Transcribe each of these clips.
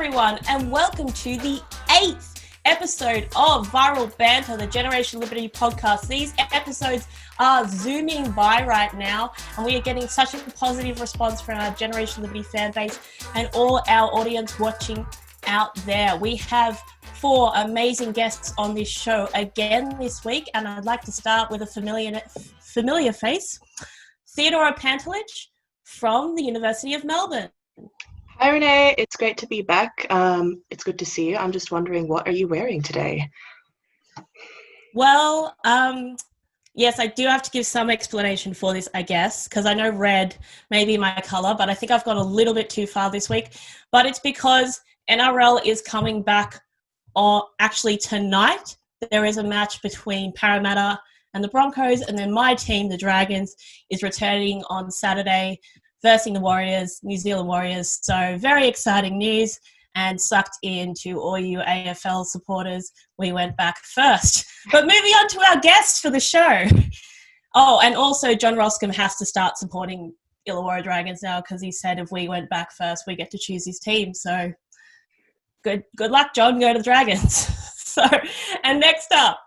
everyone, and welcome to the 8th episode of Viral Banter, the Generation Liberty podcast. These episodes are zooming by right now, and we are getting such a positive response from our Generation Liberty fan base and all our audience watching out there. We have 4 amazing guests on this show again this week, and I'd like to start with a familiar face, Theodora Pantelich from the University of Melbourne. Hi Renee, it's great to be back. It's good to see you. I'm just wondering, what are you wearing today? Well, yes, I do have to give some explanation for this, I guess, because I know red may be my colour, but I think I've gone a little bit too far this week. But it's because NRL is coming back actually tonight. There is a match between Parramatta and the Broncos, and then my team, the Dragons, is returning on Saturday versing the Warriors, New Zealand Warriors. So very exciting news, and sucked into all you AFL supporters, we went back first. But moving on to our guest for the show. Oh, and also John Roscombe has to start supporting Illawarra Dragons now, because he said if we went back first, we get to choose his team. So good luck, John. Go to the Dragons. And next up,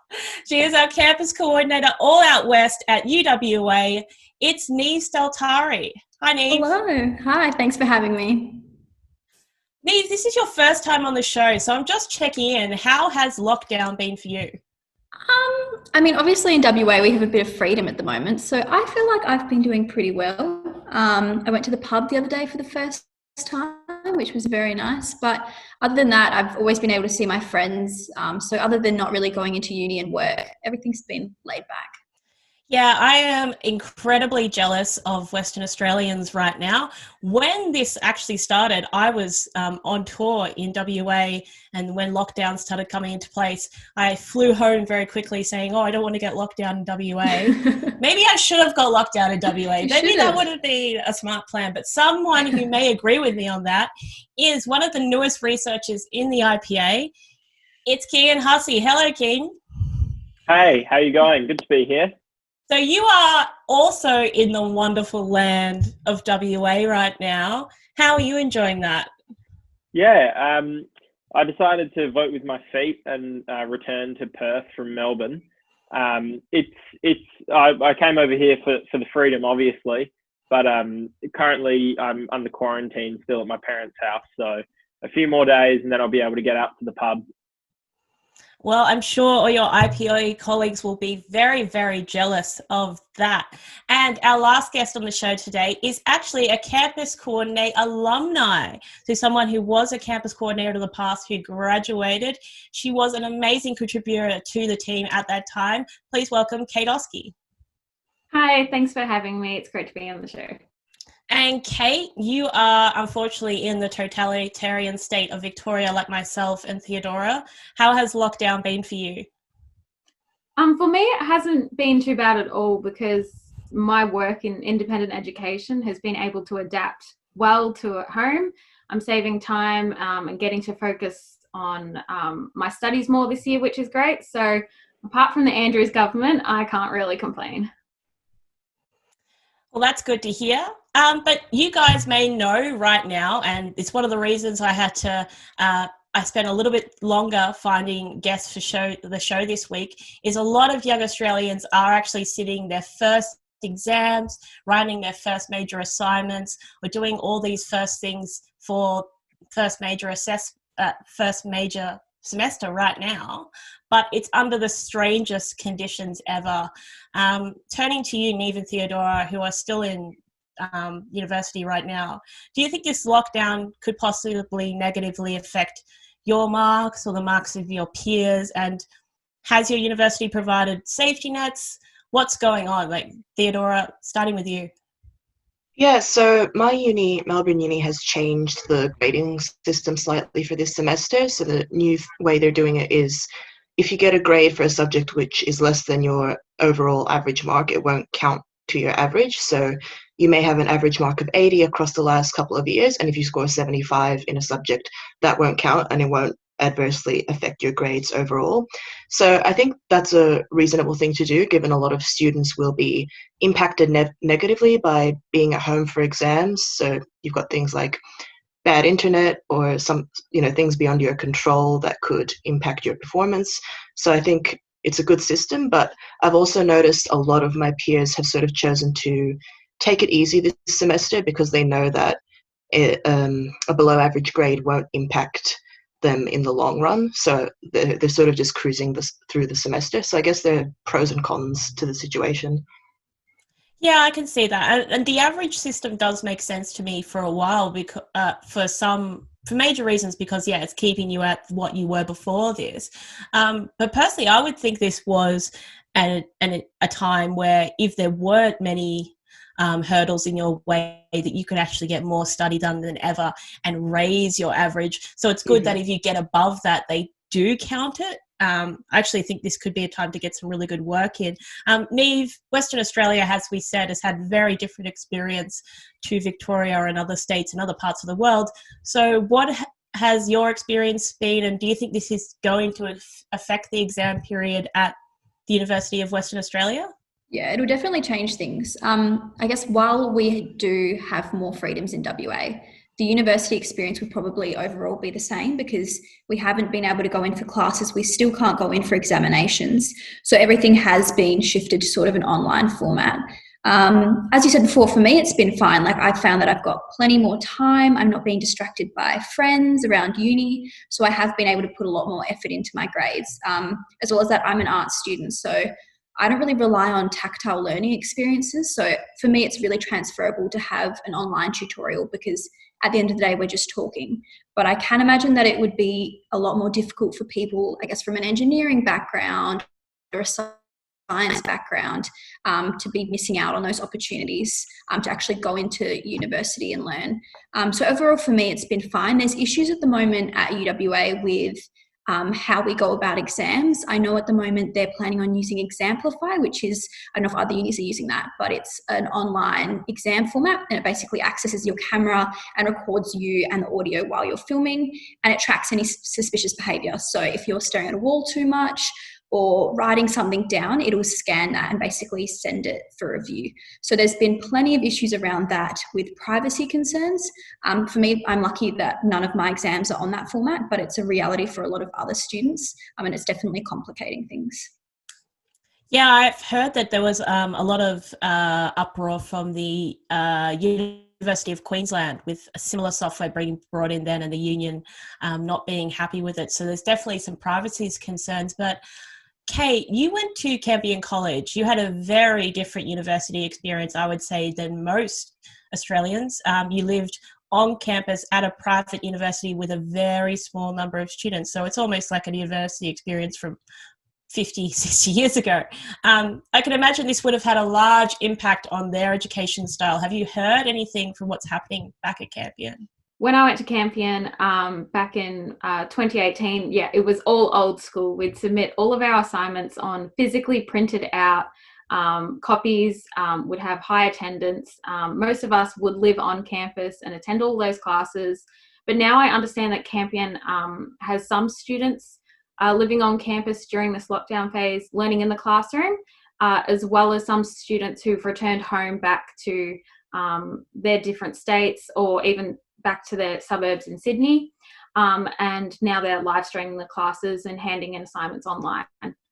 she is our campus coordinator all out west at UWA. It's Neve Steltari. Hi, Neve. Hello. Hi. Thanks for having me. Neve, this is your first time on the show, so I'm just checking in. How has lockdown been for you? Obviously in WA we have a bit of freedom at the moment, so I feel like I've been doing pretty well. I went to the pub the other day for the first time, which was very nice. But other than that, I've always been able to see my friends. So other than not really going into uni and work, everything's been laid back. Yeah, I am incredibly jealous of Western Australians right now. When this actually started, I was on tour in WA, and when lockdown started coming into place, I flew home very quickly saying, I don't want to get locked down in WA. Maybe I should have got locked down in WA. Maybe that wouldn't be a smart plan. But someone who may agree with me on that is one of the newest researchers in the IPA. It's Kean Hussey. Hello, Kean. Hey, how you going? Good to be here. So you are also in the wonderful land of WA right now. How are you enjoying that? Yeah, I decided to vote with my feet and return to Perth from Melbourne. I came over here for the freedom, obviously, but currently I'm under quarantine still at my parents' house. So a few more days and then I'll be able to get out to the pub. Well, I'm sure all your IPA colleagues will be very, very jealous of that. And our last guest on the show today is actually a campus coordinator alumni. So someone who was a campus coordinator in the past who graduated. She was an amazing contributor to the team at that time. Please welcome Kate Oskey. Hi, thanks for having me. It's great to be on the show. And Kate, you are unfortunately in the totalitarian state of Victoria, like myself and Theodora. How has lockdown been for you? For me, it hasn't been too bad at all, because my work in independent education has been able to adapt well to at home. I'm saving time and getting to focus on my studies more this year, which is great. So apart from the Andrews government, I can't really complain. Well, that's good to hear. But you guys may know right now, and it's one of the reasons I had to, I spent a little bit longer finding guests for the show this week, is a lot of young Australians are actually sitting their first exams, writing their first major assignments, or doing all these first things for first major semester right now, but it's under the strangest conditions ever. Turning to you, Neve and Theodora, who are still in university right now, do you think this lockdown could possibly negatively affect your marks or the marks of your peers? And has your university provided safety nets? What's going on? Like, Theodora, starting with you. Yeah, so my uni, Melbourne Uni, has changed the grading system slightly for this semester. So the new way they're doing it is, if you get a grade for a subject which is less than your overall average mark, it won't count to your average. So you may have an average mark of 80 across the last couple of years, and if you score 75 in a subject, that won't count and it won't adversely affect your grades overall. So I think that's a reasonable thing to do, given a lot of students will be impacted negatively by being at home for exams. So you've got things like bad internet or some, things beyond your control that could impact your performance. So I think it's a good system, but I've also noticed a lot of my peers have sort of chosen to take it easy this semester because they know that a below average grade won't impact them in the long run. So they're sort of just cruising through the semester. So I guess there are pros and cons to the situation. Yeah, I can see that, and the average system does make sense to me for a while because for major reasons, because it's keeping you at what you were before this. But personally, I would think this was a time where if there weren't many hurdles in your way, that you could actually get more study done than ever and raise your average. So it's good that if you get above that, they do count it. I actually think this could be a time to get some really good work in. Neve, Western Australia, as we said, has had very different experience to Victoria and other states and other parts of the world. So what has your experience been, and do you think this is going to affect the exam period at the University of Western Australia? Yeah, it'll definitely change things. I guess while we do have more freedoms in WA, the university experience would probably overall be the same because we haven't been able to go in for classes. We still can't go in for examinations. So everything has been shifted to sort of an online format. As you said before, for me, it's been fine. Like I found that I've got plenty more time. I'm not being distracted by friends around uni. So I have been able to put a lot more effort into my grades. As well as that, I'm an arts student. So I don't really rely on tactile learning experiences. So for me, it's really transferable to have an online tutorial because at the end of the day, we're just talking. But I can imagine that it would be a lot more difficult for people, I guess, from an engineering background or a science background to be missing out on those opportunities to actually go into university and learn. So overall, for me, it's been fine. There's issues at the moment at UWA with how we go about exams. I know at the moment they're planning on using Examplify, which is, I don't know if other unis are using that, but it's an online exam format and it basically accesses your camera and records you and the audio while you're filming, and it tracks any suspicious behaviour. So if you're staring at a wall too much or writing something down, it will scan that and basically send it for review. So there's been plenty of issues around that with privacy concerns. For me, I'm lucky that none of my exams are on that format, but it's a reality for a lot of other students, and it's definitely complicating things. Yeah, I've heard that there was a lot of uproar from the University of Queensland with a similar software being brought in then and the union not being happy with it. So there's definitely some privacy concerns. But Kate, you went to Campion College. You had a very different university experience, I would say, than most Australians. You lived on campus at a private university with a very small number of students. So it's almost like a university experience from 50, 60 years ago. I can imagine this would have had a large impact on their education style. Have you heard anything from what's happening back at Campion? When I went to Campion back in 2018, it was all old school. We'd submit all of our assignments on physically printed out copies, would have high attendance. Most of us would live on campus and attend all those classes. But now I understand that Campion has some students living on campus during this lockdown phase, learning in the classroom, as well as some students who've returned home back to their different states or even back to their suburbs in Sydney. And now they're live streaming the classes and handing in assignments online.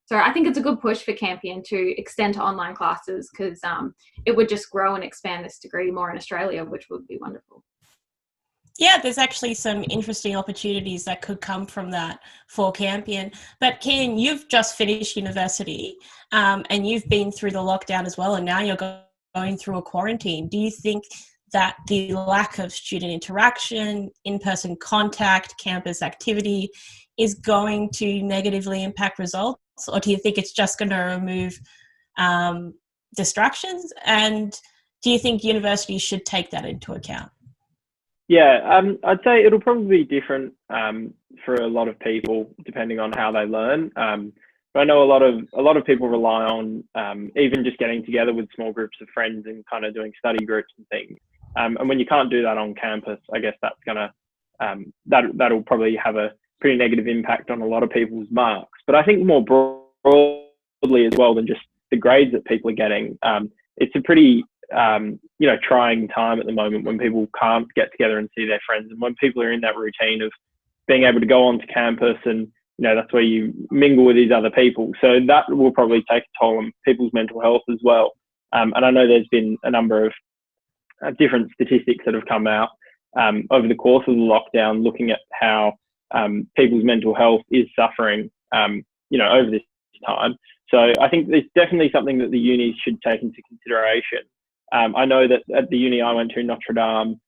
So I think it's a good push for Campion to extend to online classes because it would just grow and expand this degree more in Australia, which would be wonderful. Yeah, there's actually some interesting opportunities that could come from that for Campion. But Kian, you've just finished university and you've been through the lockdown as well, and now you're going through a quarantine. Do you think that the lack of student interaction, in-person contact, campus activity is going to negatively impact results? Or do you think it's just going to remove distractions? And do you think universities should take that into account? Yeah, I'd say it'll probably be different for a lot of people depending on how they learn. But I know a lot of people rely on even just getting together with small groups of friends and kind of doing study groups and things. And when you can't do that on campus, I guess that's gonna that'll probably have a pretty negative impact on a lot of people's marks. But I think more broadly as well than just the grades that people are getting, it's a pretty trying time at the moment when people can't get together and see their friends, and when people are in that routine of being able to go onto campus and, that's where you mingle with these other people. So that will probably take a toll on people's mental health as well. And I know there's been a number of different statistics that have come out over the course of the lockdown, looking at how people's mental health is suffering, over this time. So I think it's definitely something that the unis should take into consideration. I know that at the uni I went to, Notre Dame,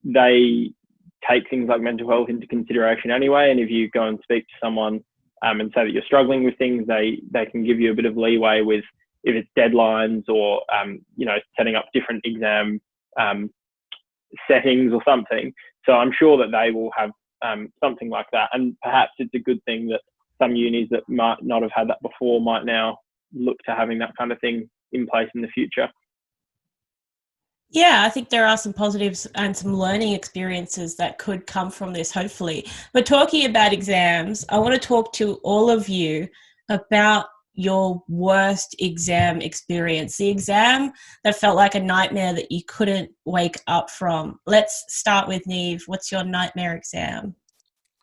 they take things like mental health into consideration anyway. And if you go and speak to someone and say that you're struggling with things, they can give you a bit of leeway with if it's deadlines or, setting up different exam settings or something. So I'm sure that they will have something like that. And perhaps it's a good thing that some unis that might not have had that before might now look to having that kind of thing in place in the future. Yeah, I think there are some positives and some learning experiences that could come from this, hopefully. But talking about exams, I want to talk to all of you about your worst exam experience, the exam that felt like a nightmare that you couldn't wake up from. Let's start with Neve. What's your nightmare exam?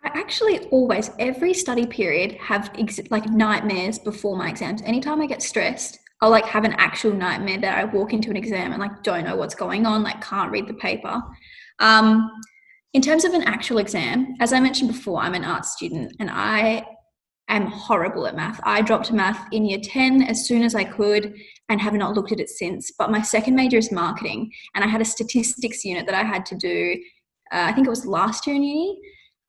I actually always, every study period, have nightmares before my exams. Anytime I get stressed, I'll have an actual nightmare that I walk into an exam and don't know what's going on, can't read the paper. In terms of an actual exam, as I mentioned before, I'm an art student and I am horrible at math. I dropped math in year 10 as soon as I could and have not looked at it since. But my second major is marketing, and I had a statistics unit that I had to do, I think it was last year in uni,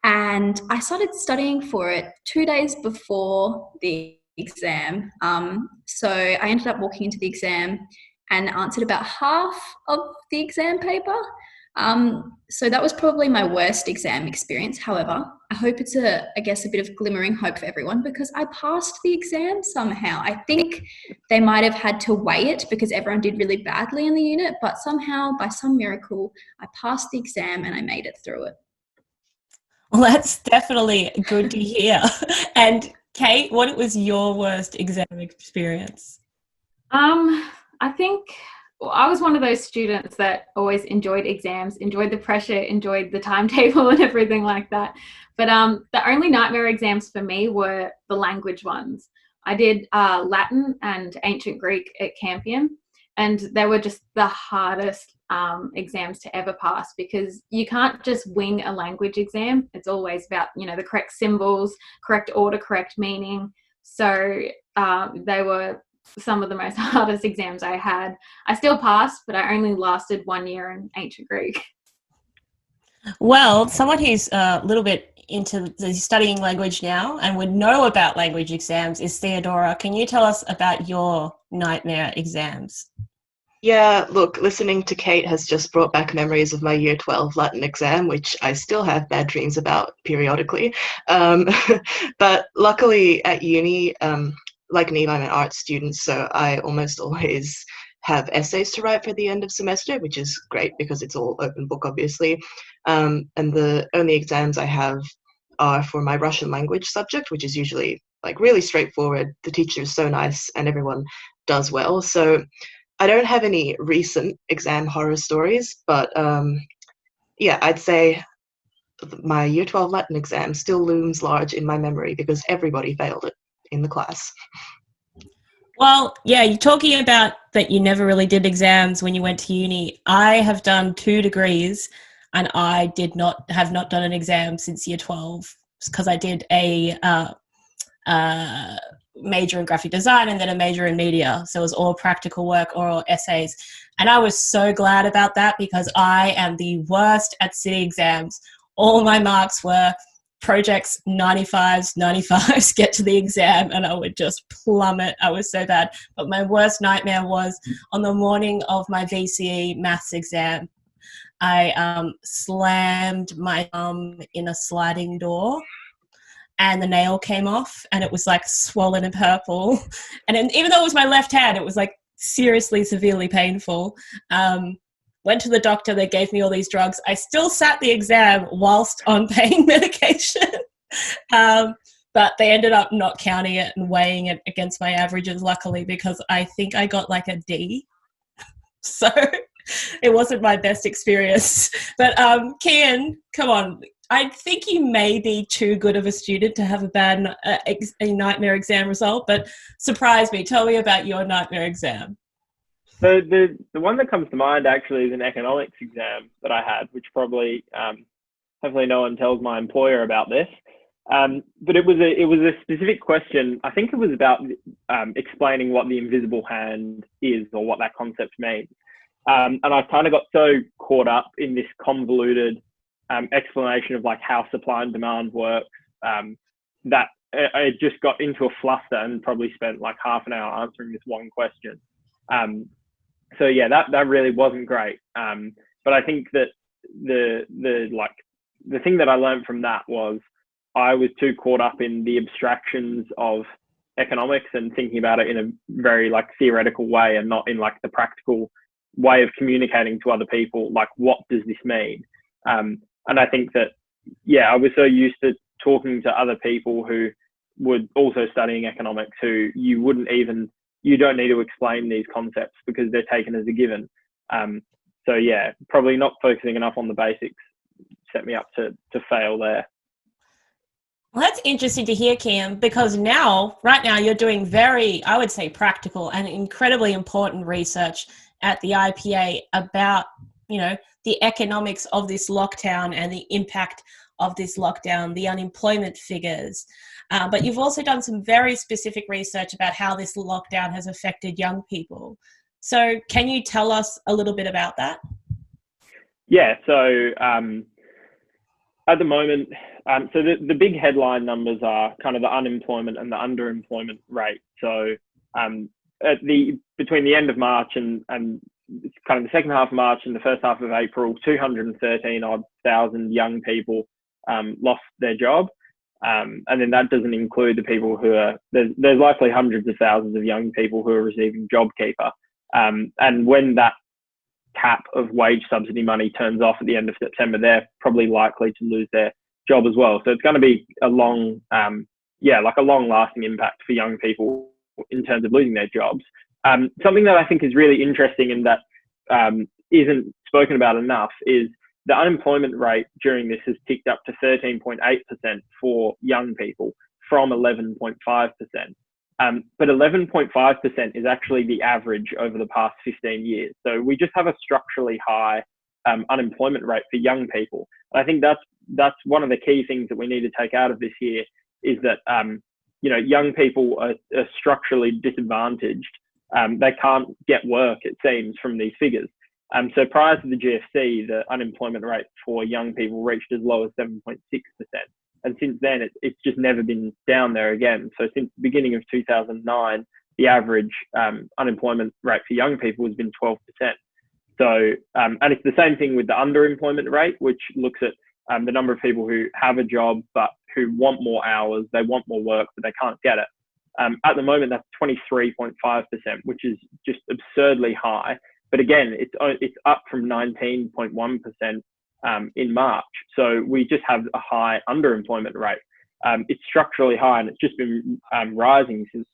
and I started studying for it 2 days before the exam. So I ended up walking into the exam and answered about half of the exam paper. So that was probably my worst exam experience. However, I hope it's a bit of glimmering hope for everyone, because I passed the exam somehow. I think they might have had to weigh it because everyone did really badly in the unit, but somehow, by some miracle, I passed the exam and I made it through it. Well, that's definitely good to hear. And Kate, what was your worst exam experience? I think I was one of those students that always enjoyed exams, enjoyed the pressure, enjoyed the timetable and everything like that. But the only nightmare exams for me were the language ones. I did Latin and Ancient Greek at Campion, and they were just the hardest exams to ever pass, because you can't just wing a language exam. It's always about, the correct symbols, correct order, correct meaning. So they were some of the most hardest exams I had. I still passed, but I only lasted 1 year in Ancient Greek. Well, someone who's a little bit into studying language now and would know about language exams is Theodora. Can you tell us about your nightmare exams? Yeah, look, listening to Kate has just brought back memories of my year 12 Latin exam, which I still have bad dreams about periodically. But luckily at uni, like Neve, I'm an art student, so I almost always have essays to write for the end of semester, which is great because it's all open book, obviously. And the only exams I have are for my Russian language subject, which is usually really straightforward. The teacher is so nice and everyone does well. So I don't have any recent exam horror stories, but yeah, I'd say my year 12 Latin exam still looms large in my memory because everybody failed it in the class. Well, yeah, you're talking about that you never really did exams when you went to uni. I have done 2 degrees and I have not done an exam since year 12 because I did a major in graphic design and then a major in media. So it was all practical work, oral essays. And I was so glad about that because I am the worst at city exams. All my marks were projects 95s, get to the exam and I would just plummet. I was so bad. But my worst nightmare was on the morning of my VCE maths exam. I slammed my thumb in a sliding door and the nail came off and it was swollen and purple. And then, even though it was my left hand, it was seriously, severely painful. Went to the doctor, they gave me all these drugs. I still sat the exam whilst on pain medication. But they ended up not counting it and weighing it against my averages, luckily, because I think I got a D. So it wasn't my best experience. But Kian, come on. I think you may be too good of a student to have a bad a nightmare exam result, but surprise me. Tell me about your nightmare exam. So the one that comes to mind actually is an economics exam that I had, which probably hopefully no one tells my employer about this. But it was a specific question. I think it was about explaining what the invisible hand is or what that concept means. And I kind of got so caught up in this convoluted explanation of like how supply and demand works that I just got into a fluster and probably spent like half an hour answering this one question. So yeah, that really wasn't great. But I think that the thing that I learned from that was I was too caught up in the abstractions of economics and thinking about it in a very like theoretical way and not in like the practical way of communicating to other people, like what does this mean? And I think that, yeah, I was so used to talking to other people who were also studying economics who you don't need to explain these concepts because they're taken as a given. So yeah, probably not focusing enough on the basics set me up to fail there. Well, that's interesting to hear, Cam, because right now you're doing very, I would say, practical and incredibly important research at the IPA about, the economics of this lockdown and the impact of this lockdown, the unemployment figures. But you've also done some very specific research about how this lockdown has affected young people. So can you tell us a little bit about that? Yeah, so at the moment, so the big headline numbers are kind of the unemployment and the underemployment rate. So between the end of March and kind of the second half of March and the first half of April, 213,000 young people lost their job. And then that doesn't include the people who there's likely hundreds of thousands of young people who are receiving JobKeeper. And when that cap of wage subsidy money turns off at the end of September, they're probably likely to lose their job as well. So it's going to be a long lasting impact for young people in terms of losing their jobs. Something that I think is really interesting and that isn't spoken about enough is the unemployment rate during this has ticked up to 13.8% for young people from 11.5%. But 11.5% is actually the average over the past 15 years. So we just have a structurally high unemployment rate for young people. And I think that's one of the key things that we need to take out of this year is that, young people are structurally disadvantaged. They can't get work, it seems, from these figures. So prior to the GFC, the unemployment rate for young people reached as low as 7.6%. And since then, it's just never been down there again. So since the beginning of 2009, the average unemployment rate for young people has been 12%. So, and it's the same thing with the underemployment rate, which looks at the number of people who have a job, but who want more hours, they want more work, but they can't get it. At the moment, that's 23.5%, which is just absurdly high. But again, it's up from 19.1% in March. So we just have a high underemployment rate. It's structurally high, and it's just been rising since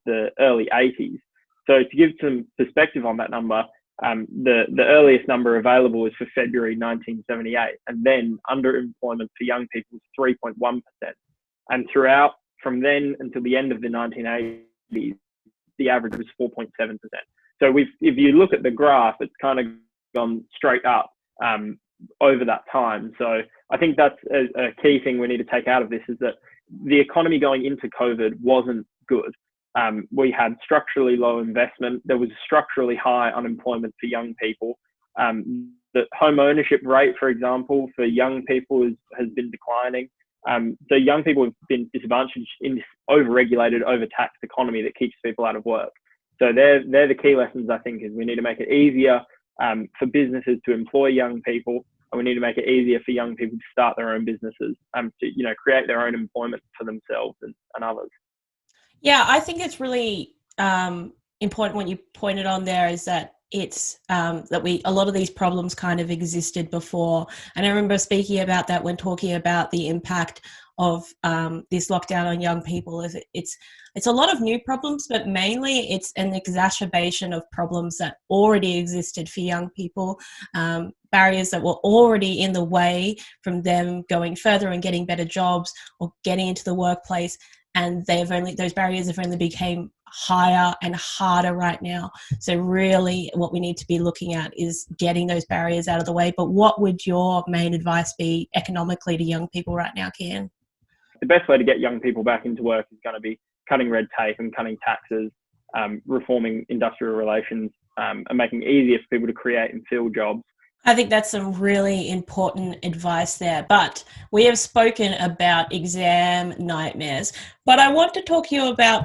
the early 80s. So to give some perspective on that number, the earliest number available is for February 1978, and then underemployment for young people was 3.1%. And throughout from then until the end of the 1980s, the average was 4.7%. So if you look at the graph, it's kind of gone straight up over that time. So I think that's a key thing we need to take out of this is that the economy going into COVID wasn't good. We had structurally low investment. There was structurally high unemployment for young people. The home ownership rate, for example, for young people has been declining. So young people have been disadvantaged in this over-regulated, over-taxed economy that keeps people out of work. So they're the key lessons, I think, is we need to make it easier for businesses to employ young people, and we need to make it easier for young people to start their own businesses, to create their own employment for themselves and others. Yeah, I think it's really important what you pointed on there is that it's that a lot of these problems kind of existed before. And I remember speaking about that when talking about the impact of this lockdown on young people is it's a lot of new problems, but mainly it's an exacerbation of problems that already existed for young people, barriers that were already in the way from them going further and getting better jobs or getting into the workplace. And those barriers have only become higher and harder right now. So really what we need to be looking at is getting those barriers out of the way. But what would your main advice be economically to young people right now, Kian? The best way to get young people back into work is going to be cutting red tape and cutting taxes, reforming industrial relations, and making it easier for people to create and fill jobs. I think that's some really important advice there. But we have spoken about exam nightmares, but I want to talk to you about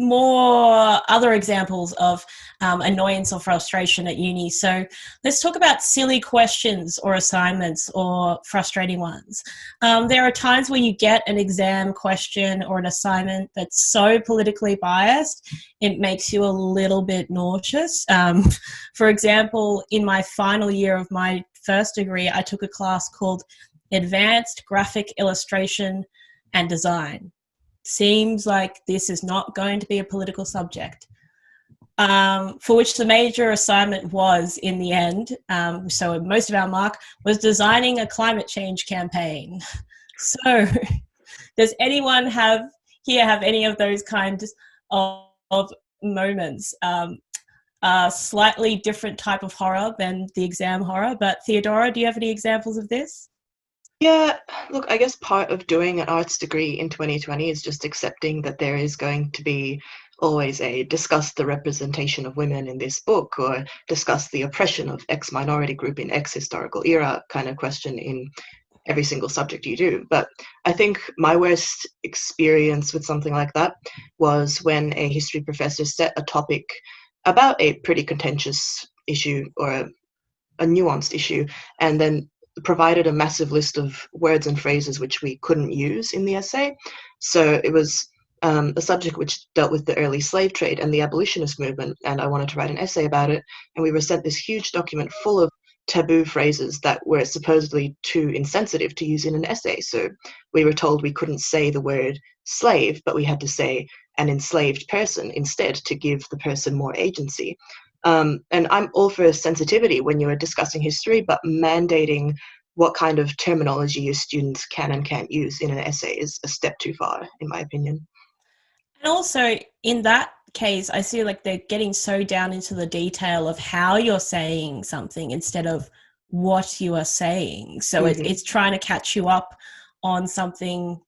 more other examples of annoyance or frustration at uni. So let's talk about silly questions or assignments or frustrating ones. There are times where you get an exam question or an assignment that's so politically biased, it makes you a little bit nauseous. For example, in my final year of my first degree, I took a class called Advanced Graphic Illustration and Design. Seems like this is not going to be a political subject, for which the major assignment was, in the end, so most of our mark was designing a climate change campaign. So does anyone have any of those kinds of moments? Slightly different type of horror than the exam horror, but Theodora, do you have any examples of this? Yeah, look, I guess part of doing an arts degree in 2020 is just accepting that there is going to be always a discuss the representation of women in this book or discuss the oppression of X minority group in X historical era kind of question in every single subject you do. But I think my worst experience with something like that was when a history professor set a topic about a pretty contentious issue or a nuanced issue, and then provided a massive list of words and phrases which we couldn't use in the essay. So it was a subject which dealt with the early slave trade and the abolitionist movement, and I wanted to write an essay about it, and we were sent this huge document full of taboo phrases that were supposedly too insensitive to use in an essay. So we were told we couldn't say the word slave, but we had to say an enslaved person instead to give the person more agency. And I'm all for sensitivity when you are discussing history, but mandating what kind of terminology your students can and can't use in an essay is a step too far, in my opinion. And also, in that case, I see like they're getting so down into the detail of how you're saying something instead of what you are saying. So it's trying to catch you up on something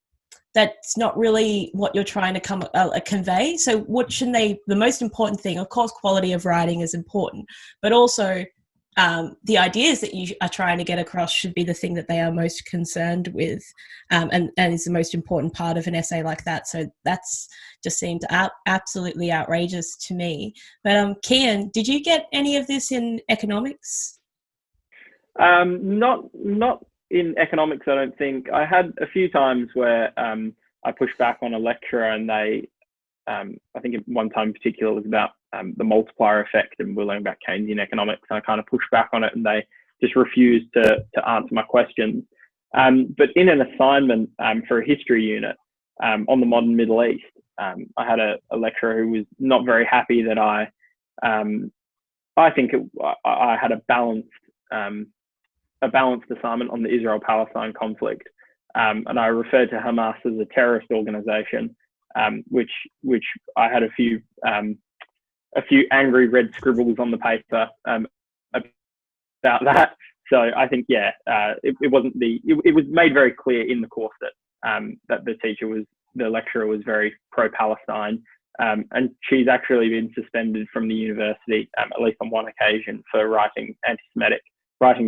that's not really what you're trying to convey. So what should the most important thing, of course, quality of writing is important, but also the ideas that you are trying to get across should be the thing that they are most concerned with, and is the most important part of an essay like that. So that's just seemed absolutely outrageous to me. But Kian, did you get any of this in economics? Not in economics, I don't think. I had a few times where I pushed back on a lecturer, and they, I think at one time in particular, it was about the multiplier effect, and we're learning about Keynesian economics, and I kind of pushed back on it, and they just refused to answer my questions. But in an assignment for a history unit on the modern Middle East, I had a lecturer who was not very happy that I think I had a balanced assignment on the Israel-Palestine conflict, and I referred to Hamas as a terrorist organization, which I had a few angry red scribbles on the paper about that. So I think it was made very clear in the course that the lecturer was very pro-Palestine, and she's actually been suspended from the university at least on one occasion for writing,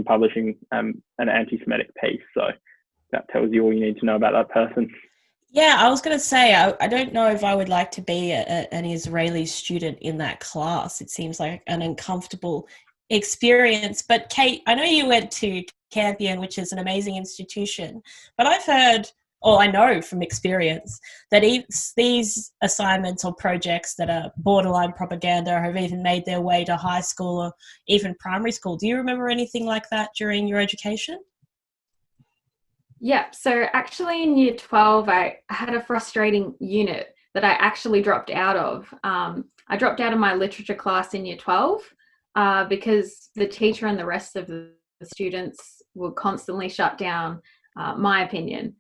publishing an anti-Semitic piece. So that tells you all you need to know about that person. Yeah, I was going to say, I don't know if I would like to be an Israeli student in that class. It seems like an uncomfortable experience. But Kate, I know you went to Campion, which is an amazing institution, but I've heard, or I know from experience, that these assignments or projects that are borderline propaganda have even made their way to high school or even primary school. Do you remember anything like that during your education? Yeah, so actually in year 12, I had a frustrating unit that I actually dropped out of. I dropped out of my literature class in year 12 because the teacher and the rest of the students would constantly shut down my opinion.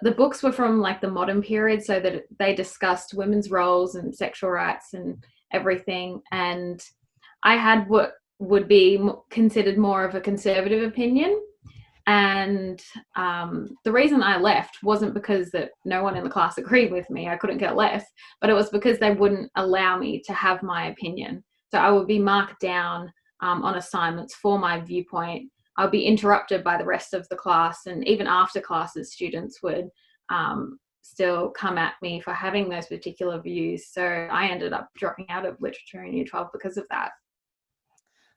The books were from like the modern period, so that they discussed women's roles and sexual rights and everything. And I had what would be considered more of a conservative opinion. And the reason I left wasn't because that no one in the class agreed with me. I couldn't get left, but it was because they wouldn't allow me to have my opinion. So I would be marked down on assignments for my viewpoint. I'd be interrupted by the rest of the class, and even after classes, students would still come at me for having those particular views. So I ended up dropping out of literature in year 12 because of that.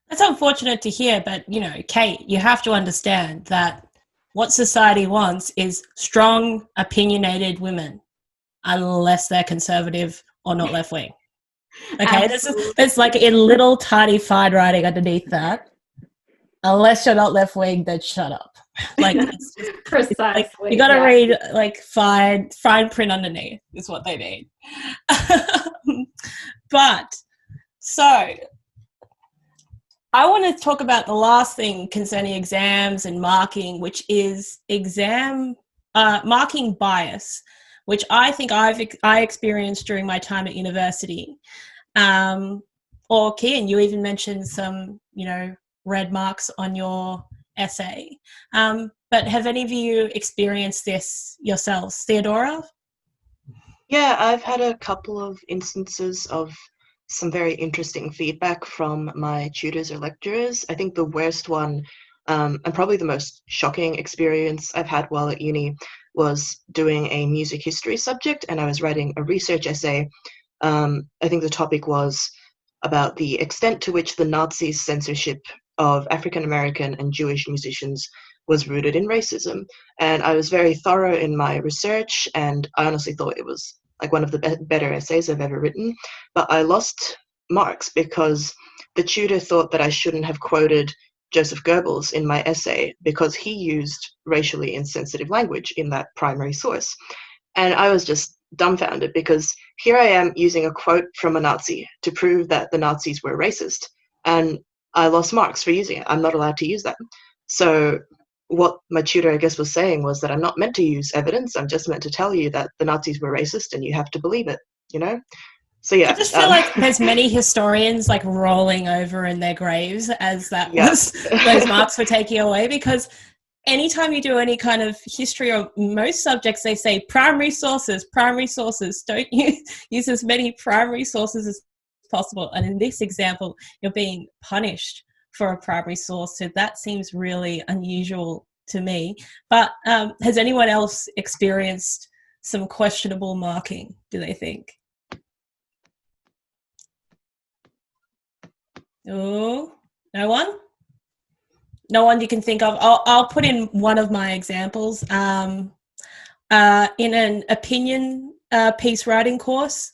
That's unfortunate to hear, but, you know, Kate, you have to understand that what society wants is strong, opinionated women, unless they're conservative or not left-wing. Okay, there's like in little tiny fine writing underneath that. Unless you're not left-wing, then shut up. Like, precisely. Like, you got to read like fine print underneath is what they need. But so I want to talk about the last thing concerning exams and marking, which is marking bias, which I think I experienced during my time at university. Or Kian, you even mentioned some, you know, red marks on your essay. But have any of you experienced this yourselves? Theodora? Yeah, I've had a couple of instances of some very interesting feedback from my tutors or lecturers. I think the worst one, and probably the most shocking experience I've had while at uni, was doing a music history subject, and I was writing a research essay. I think the topic was about the extent to which the Nazis' censorship of African American and Jewish musicians was rooted in racism. And I was very thorough in my research, and I honestly thought it was like one of the better essays I've ever written. But I lost marks because the tutor thought that I shouldn't have quoted Joseph Goebbels in my essay because he used racially insensitive language in that primary source. And I was just dumbfounded because here I am using a quote from a Nazi to prove that the Nazis were racist, and I lost marks for using it. I'm not allowed to use that. So what my tutor, I guess, was saying was that I'm not meant to use evidence. I'm just meant to tell you that the Nazis were racist and you have to believe it, you know? So yeah. I just feel like there's many historians like rolling over in their graves as that was those marks were taken away, because anytime you do any kind of history or most subjects, they say primary sources, don't use as many primary sources as possible. And in this example, you're being punished for a primary source. So that seems really unusual to me. But has anyone else experienced some questionable marking, do they think? Oh, no one? No one you can think of? I'll put in one of my examples. In an opinion piece writing course,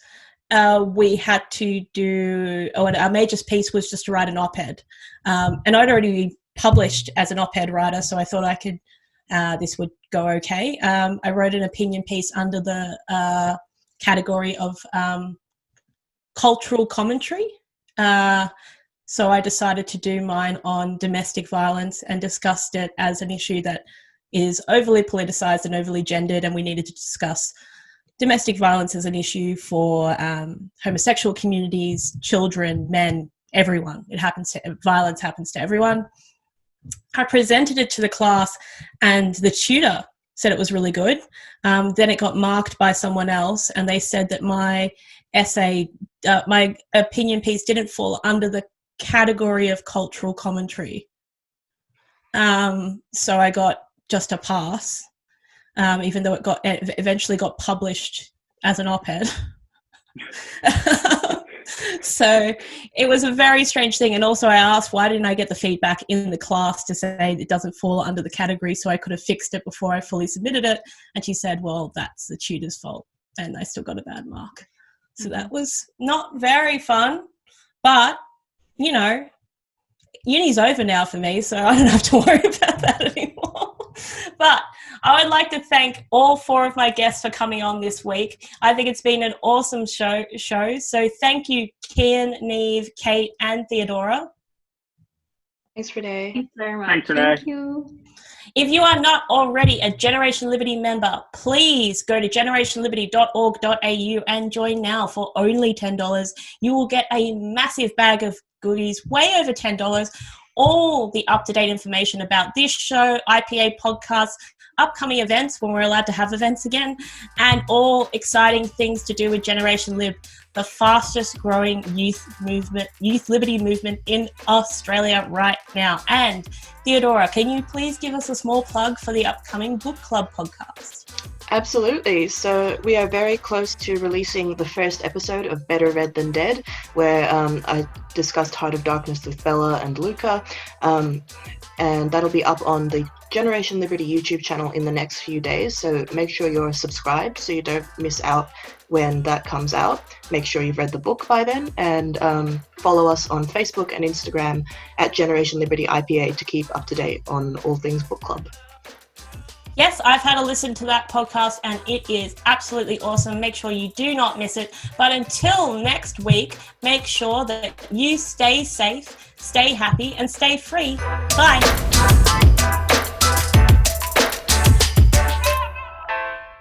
we had to do, our major piece was just to write an op-ed. And I'd already published as an op-ed writer, so I thought I could, this would go okay. I wrote an opinion piece under the category of cultural commentary. So I decided to do mine on domestic violence and discussed it as an issue that is overly politicized and overly gendered, and we needed to discuss domestic violence as an issue for homosexual communities, children, men, everyone. Violence happens to everyone. I presented it to the class and the tutor said it was really good. Then it got marked by someone else, and they said that my essay, my opinion piece didn't fall under the category of cultural commentary. So I got just a pass, even though it eventually got published as an op-ed. So it was a very strange thing. And also I asked, why didn't I get the feedback in the class to say it doesn't fall under the category, so I could have fixed it before I fully submitted it? And she said, well, that's the tutor's fault. And I still got a bad mark. So that was not very fun. But, you know, uni's over now for me, so I don't have to worry about that anymore. But I would like to thank all 4 of my guests for coming on this week. I think it's been an awesome show. So thank you, Kian, Neve, Kate, and Theodora. Thanks, Renee. Thanks very much. Thanks, Renee. Thank you. If you are not already a Generation Liberty member, please go to generationliberty.org.au and join now for only $10. You will get a massive bag of goodies, way over $10, all the up-to-date information about this show, IPA podcasts, upcoming events when we're allowed to have events again, and all exciting things to do with Generation Lib, the fastest growing youth liberty movement in Australia right now. And Theodora, can you please give us a small plug for the upcoming book club podcast? Absolutely. So we are very close to releasing the first episode of Better Read Than Dead, where I discussed Heart of Darkness with Bella and Luca, and that'll be up on the Generation Liberty YouTube channel in the next few days. So make sure you're subscribed so you don't miss out when that comes out. Make sure you've read the book by then, and follow us on Facebook and Instagram at Generation Liberty IPA to keep up to date on all things book club. Yes, I've had a listen to that podcast and it is absolutely awesome. Make sure you do not miss it. But until next week, make sure that you stay safe, stay happy, and stay free. Bye.